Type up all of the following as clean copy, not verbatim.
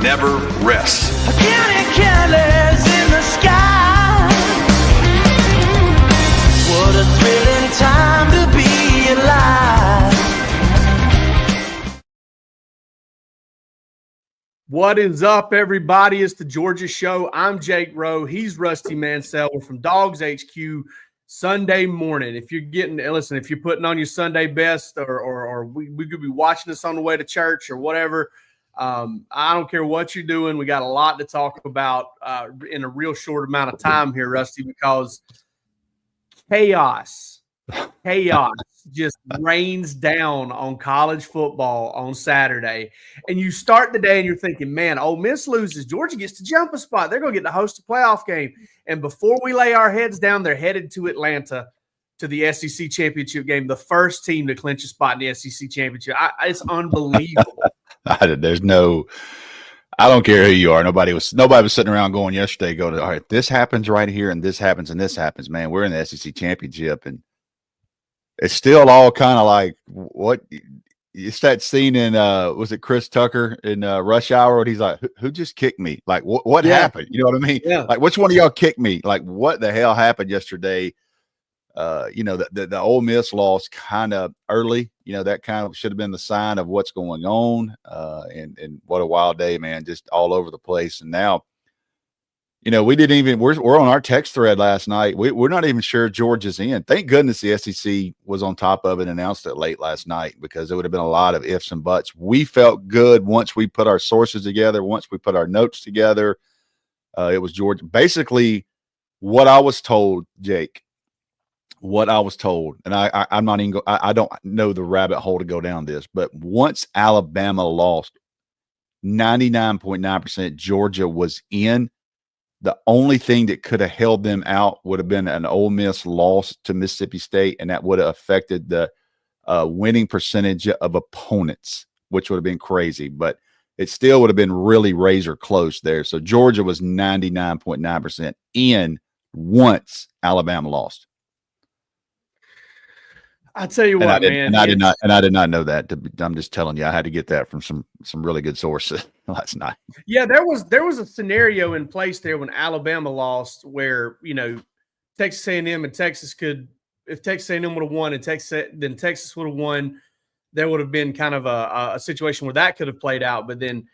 never rests. Counting careless in the sky. What a thrilling time to be alive. What is up, everybody? It's the Georgia Show. I'm Jake Rowe. He's Rusty Mansell. We're from Dawgs HQ. Sunday morning. If you're if you're putting on your Sunday best, or we could be watching this on the way to church or whatever. I don't care what you're doing. We got a lot to talk about in a real short amount of time here, Rusty, because chaos just rains down on college football on Saturday. And you start the day and you're thinking, man, Ole Miss loses. Georgia gets to jump a spot. They're going to get to host a playoff game. And before we lay our heads down, they're headed to Atlanta to the SEC championship game, the first team to clinch a spot in the SEC championship. It's unbelievable. There's no – I don't care who you are. Nobody was sitting around going yesterday, all right, this happens right here and this happens and this happens. Man, we're in the SEC championship, and it's still all kind of like what – it's that scene in was it Chris Tucker in Rush Hour when he's like, who just kicked me? Like, what happened? You know what I mean? Yeah. Like, which one of y'all kicked me? Like, what the hell happened yesterday? The Ole Miss loss kind of early. That kind of should have been the sign of what's going on. And what a wild day, man, just all over the place. And now, we didn't even, we're on our text thread last night. We're not even sure Georgia's in. Thank goodness the SEC was on top of it and announced it late last night, because there would have been a lot of ifs and buts. We felt good once we put our sources together, once we put our notes together. It was Georgia. Basically, what I was told, Jake, and I'm not even I don't know the rabbit hole to go down this, but once Alabama lost, 99.9% Georgia was in. The only thing that could have held them out would have been an Ole Miss loss to Mississippi State, and that would have affected the winning percentage of opponents, which would have been crazy. But it still would have been really razor close there. So Georgia was 99.9% in once Alabama lost. I tell you what, man. I did not know that. I'm just telling you, I had to get that from some really good sources last night. Yeah, there was a scenario in place there when Alabama lost where, Texas A&M and Texas if Texas A&M would have won and Texas would have won, there would have been kind of a situation where that could have played out. But then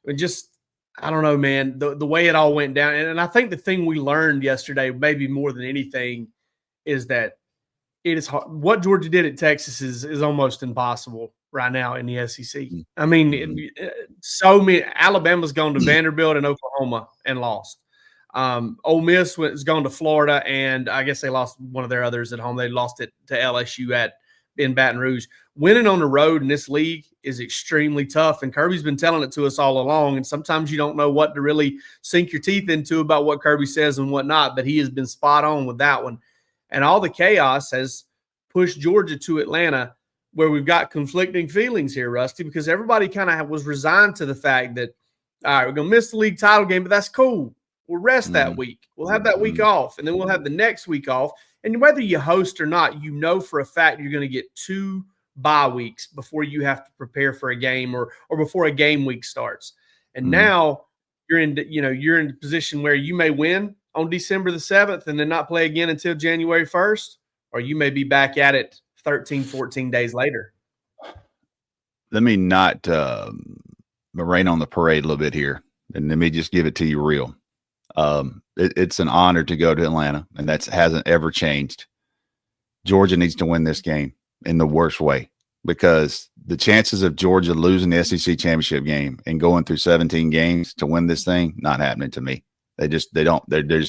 I don't know, man, the way it all went down. And I think the thing we learned yesterday, maybe more than anything, is that it is hard. What Georgia did at Texas is almost impossible right now in the SEC. I mean, so many. Alabama's gone to Vanderbilt and Oklahoma and lost. Ole Miss has gone to Florida, and I guess they lost one of their others at home. They lost it to LSU in Baton Rouge. Winning on the road in this league is extremely tough, and Kirby's been telling it to us all along. And sometimes you don't know what to really sink your teeth into about what Kirby says and whatnot, but he has been spot on with that one. And all the chaos has pushed Georgia to Atlanta, where we've got conflicting feelings here, Rusty, because everybody kind of was resigned to the fact that, all right, we're going to miss the league title game, but that's cool. We'll rest that week. We'll have that week off, and then we'll have the next week off. And whether you host or not, for a fact you're going to get 2 bye weeks before you have to prepare for a game or before a game week starts. And now you're in a position where you may win on December the 7th and then not play again until January 1st, or you may be back at it 13, 14 days later. Let me not rain on the parade a little bit here, and let me just give it to you real. It's an honor to go to Atlanta, and that hasn't ever changed. Georgia needs to win this game in the worst way, because the chances of Georgia losing the SEC championship game and going through 17 games to win this thing, not happening to me. They're just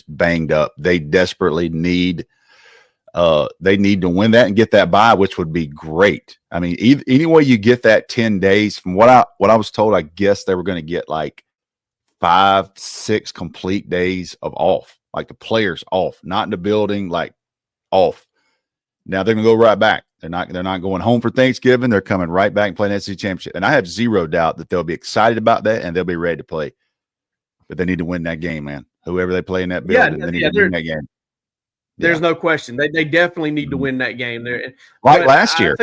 banged up. They desperately need to win that and get that bye, which would be great. I mean, any way you get that 10 days, from what I was told, I guess they were going to get like 5-6 complete days of off, like the players off, not in the building, like off. Now they're going to go right back. They're not going home for Thanksgiving. They're coming right back and playing the SEC championship. And I have zero doubt that they'll be excited about that and they'll be ready to play. But they need to win that game, man. Whoever they play in that building, they need to win that game. There's no question. They definitely need to win that game. Like last year.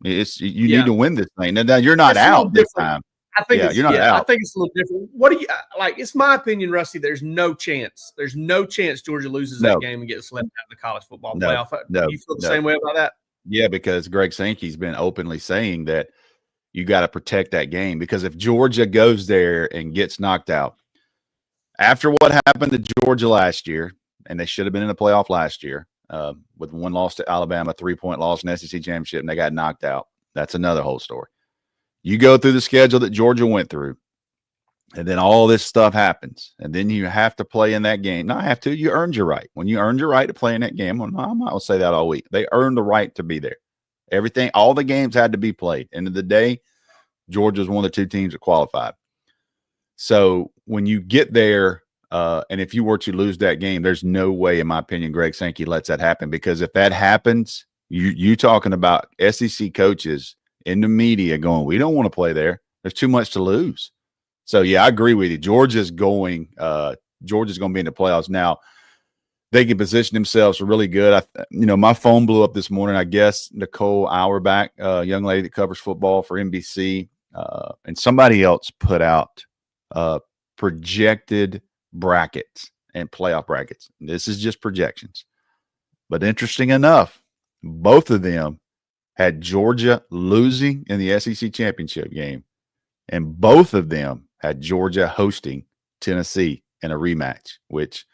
You need to win this thing. Now you're not out this time. I think Yeah, it's, you're not I out. think it's a little different. What do you like? It's my opinion, Rusty. There's no chance. There's no chance Georgia loses that No, game and gets left out of the college football no, playoff. no, You feel the no. same way about that? Yeah, because Greg Sankey's been openly saying that you got to protect that game, because if Georgia goes there and gets knocked out after what happened to Georgia last year, and they should have been in the playoff last year with one loss to Alabama, 3-point loss in the SEC championship, and they got knocked out. That's another whole story. You go through the schedule that Georgia went through, and then all this stuff happens, and then you have to play in that game. Not have to, you earned your right. When you earned your right to play in that game, well, I'm not going to say that all week. They earned the right to be there. Everything, all the games had to be played. End of the day, Georgia's one of the two teams that qualified. So when you get there, and if you were to lose that game, there's no way, in my opinion, Greg Sankey lets that happen, because if that happens, you talking about SEC coaches in the media going, we don't want to play there. There's too much to lose. So yeah, I agree with you. Georgia's going to be in the playoffs now. They can position themselves really good. My phone blew up this morning. I guess Nicole Auerbach, young lady that covers football for NBC, and somebody else put out projected brackets and playoff brackets. This is just projections. But interesting enough, both of them had Georgia losing in the SEC championship game, and both of them had Georgia hosting Tennessee in a rematch, which,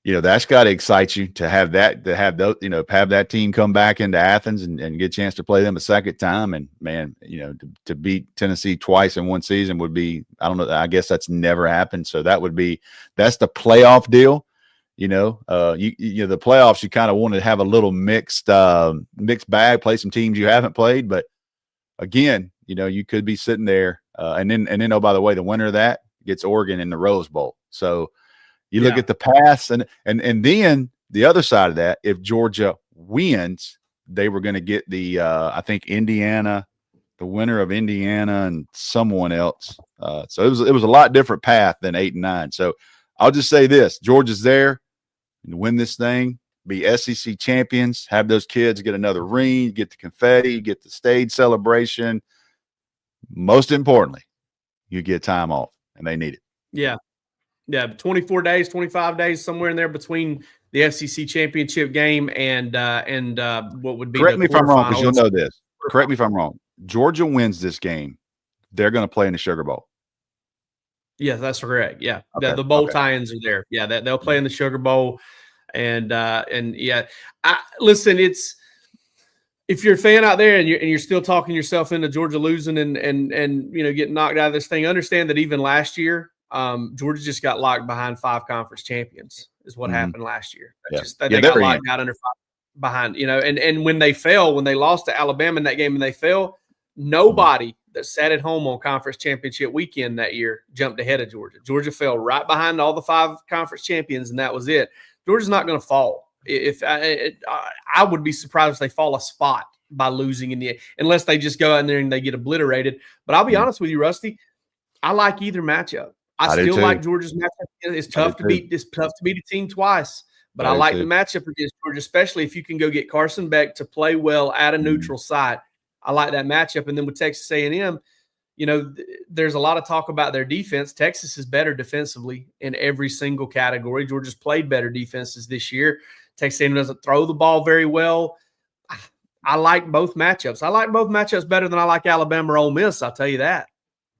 that's got to excite you to have that, have that team come back into Athens and get a chance to play them a second time. And man, to beat Tennessee twice in one season would be, I don't know, I guess that's never happened. So that's the playoff deal. The playoffs, you kind of want to have a little mixed bag, play some teams you haven't played. But again, you could be sitting there and then, oh, by the way, the winner of that gets Oregon in the Rose Bowl. So you look at the pass, and then the other side of that, if Georgia wins, they were going to get the I think Indiana, the winner of Indiana and someone else. So it was a lot different path than 8 and 9. So I'll just say this: Georgia's there and win this thing, be SEC champions, have those kids get another ring, get the confetti, get the stage celebration. Most importantly, you get time off, and they need it. Yeah. Yeah, 24 days, 25 days, somewhere in there between the SEC championship game and what would be. Correct me if I'm wrong, because you'll know this. Correct me if I'm wrong. Georgia wins this game, they're going to play in the Sugar Bowl. Yeah, that's correct. Yeah, okay. the bowl tie-ins are there. Yeah, they'll play in the Sugar Bowl, and yeah, listen, it's. If you're a fan out there and you're still talking yourself into Georgia losing and getting knocked out of this thing, understand that even last year, Georgia just got locked behind 5 conference champions is what happened last year. They got locked out under 5 behind, and when they lost to Alabama in that game and they fell, nobody that sat at home on conference championship weekend that year jumped ahead of Georgia. Georgia fell right behind all the 5 conference champions, and that was it. Georgia's not going to fall. I would be surprised if they fall a spot by losing unless they just go out there and they get obliterated. But I'll be honest with you, Rusty, I like either matchup. I still like Georgia's matchup. It's tough to beat. It's tough to beat a team twice, but I like the matchup against Georgia, especially if you can go get Carson Beck to play well at a neutral site. I like that matchup. And then with Texas A&M, there's a lot of talk about their defense. Texas is better defensively in every single category. Georgia's played better defenses this year. Texas A&M doesn't throw the ball very well. I like both matchups. I like both matchups better than I like Alabama or Ole Miss. I'll tell you that.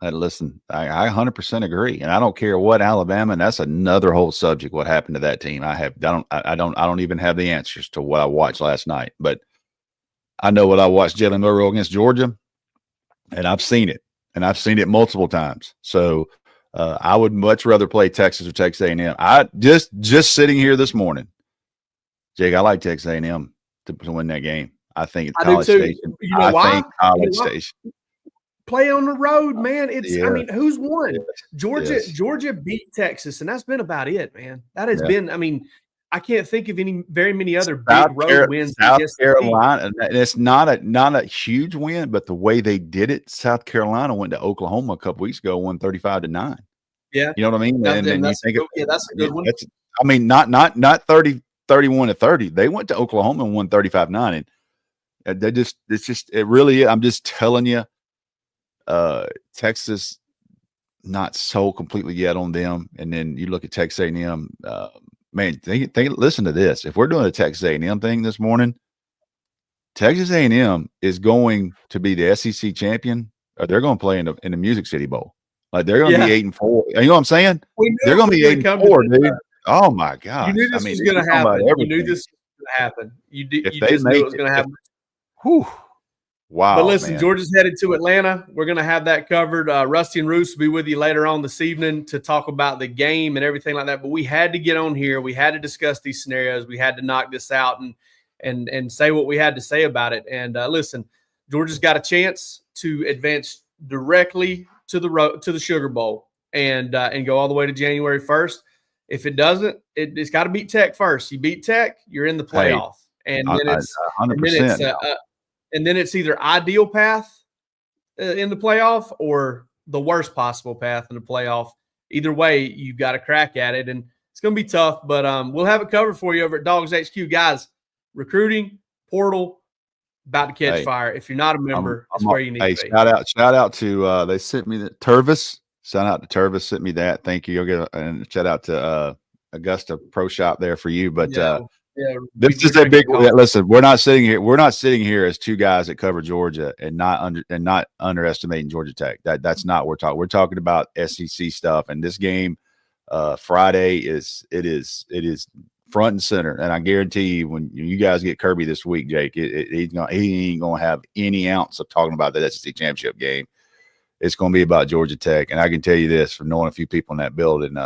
Listen, I 100% agree, and I don't care what Alabama. And that's another whole subject. What happened to that team? I don't even have the answers to what I watched last night. But I know what I watched Jalen Milroe against Georgia, and I've seen it, and I've seen it multiple times. So I would much rather play Texas or Texas A&M. I just sitting here this morning, Jake. I like Texas A&M to win that game. I think it's College Station. You know why? College Station. Play on the road, man. I mean, who's won? Yes. Georgia beat Texas, and that's been about it, man. That has been. I mean, I can't think of very many other big road wins. South Carolina, and it's not a huge win, but the way they did it, South Carolina went to Oklahoma a couple weeks ago, won 35-9. Yeah, you know what I mean. And then you think, that's a good one. I mean, not 31-30. They went to Oklahoma and won 35-9, and it really. I'm just telling you. Texas, not so completely yet on them. And then you look at Texas A&M. Man, listen to this. If we're doing a Texas A&M thing this morning, Texas A&M is going to be the SEC champion, or they're going to play in the Music City Bowl. Like they're going to be 8-4. You know what I'm saying? They're going to be 8-4, dude. Oh my gosh! You knew this was going to happen. You knew this was going to happen. You just knew it was going to happen. Whew. Wow. But listen, man. Georgia's headed to Atlanta. We're going to have that covered. Rusty and Roos will be with you later on this evening to talk about the game and everything like that. But we had to get on here. We had to discuss these scenarios. We had to knock this out and say what we had to say about it. And listen, Georgia's got a chance to advance directly to the Sugar Bowl and go all the way to January 1st. If it doesn't, it's got to beat Tech first. You beat Tech, you're in the playoff. And then it's 100%. And then it's either ideal path in the playoff or the worst possible path in the playoff. Either way, you've got a crack at it, and it's going to be tough. But we'll have it covered for you over at Dawgs HQ, guys. Recruiting portal about to catch fire. If you're not a member, it's where you need to be. Shout out to they sent me the Tervis. Shout out to Tervis, sent me that. Thank you. You'll get and shout out to Augusta Pro Shop there for you. But this is a big listen. We're not sitting here as two guys that cover Georgia and not underestimating Georgia Tech. That's not what we're talking. We're talking about SEC stuff. And this game Friday is front and center. And I guarantee you, when you guys get Kirby this week, Jake, he ain't gonna have any ounce of talking about the SEC championship game. It's going to be about Georgia Tech. And I can tell you this from knowing a few people in that building,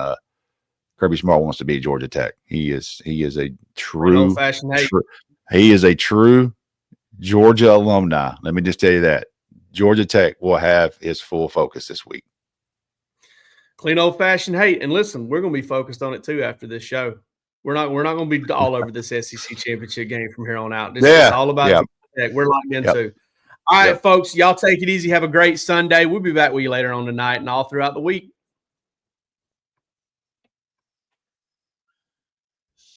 Kirby Smart wants to be Georgia Tech. He is a true Georgia alumni. Let me just tell you that. Georgia Tech will have his full focus this week. Clean old-fashioned hate. And listen, we're going to be focused on it too after this show. We're not going to be all over this SEC championship game from here on out. This is all about Georgia Tech. We're locked into. All right, folks, y'all take it easy. Have a great Sunday. We'll be back with you later on tonight and all throughout the week.